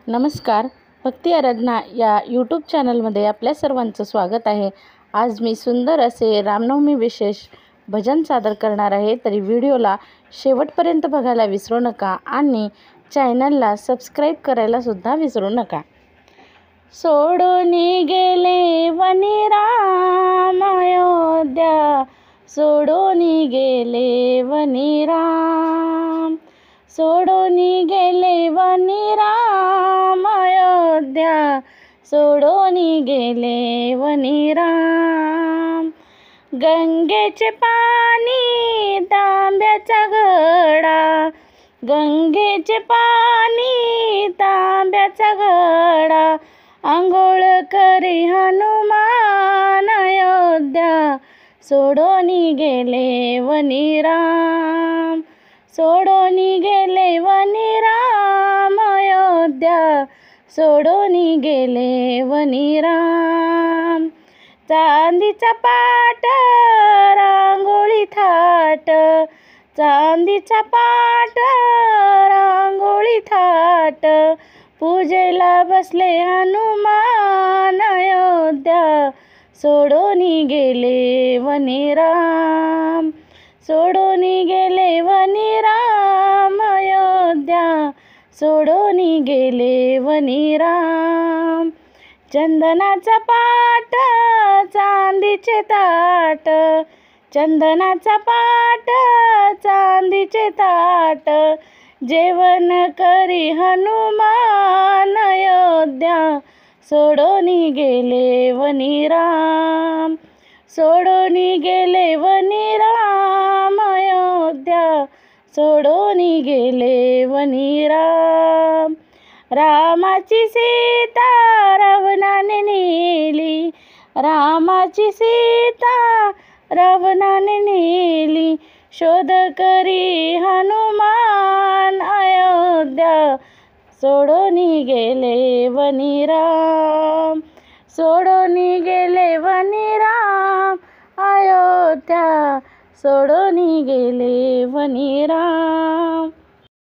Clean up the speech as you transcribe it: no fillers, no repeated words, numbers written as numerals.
नमस्कार, भक्ती आराधना या यूट्यूब चॅनलमध्ये आपल्या सर्वांचं स्वागत आहे। आज मी सुंदर असे रामनवमी विशेष भजन सादर करणार आहे, तरी व्हिडिओला शेवटपर्यंत बघायला विसरू नका आणि चॅनलला सबस्क्राईब करायला सुद्धा विसरू नका। सोडून गेले वनी राम अयोध्या, सोडून गेले वनी राम, सोडून गेले वनी राम अयोध्या, सोडून गेले वनी राम। गंगेचे पाणी तांब्याचा घडा, गंगेचे पाणी तांब्याचा घडा, अंघोळ करी हनुमान अयोध्या, सोडून गेले वनी राम, सोडून गेले वनी राम अयोध्या, सोडून गेले वनी राम। चांदीचा पाट रांगोळी थाट, चांदीचा पाट रांगोळी थाट, पूजेला बसले हनुमान अयोध्या, सोडून गेले वनी राम, सोडून गेले वनी राम अयोध्या, सोडून गेले वनी राम। चंदनाचा पाट चांदीचे ताट, चंदनाचा पाट चांदीचे ताट, जेवण करी हनुमान अयोध्या, सोडून गेले वनी राम, सोडून गेले वनी राम अयोध्या, सोडून गेले वनी राम। रामाची सीता रावणाने नेली, रामाची सीता रावणाने नेली, शोध करी हनुमान अयोध्या, सोडून गेले वनी राम, सोडून गेले वनी राम अयोध्या, सोडून गेले वनी राम।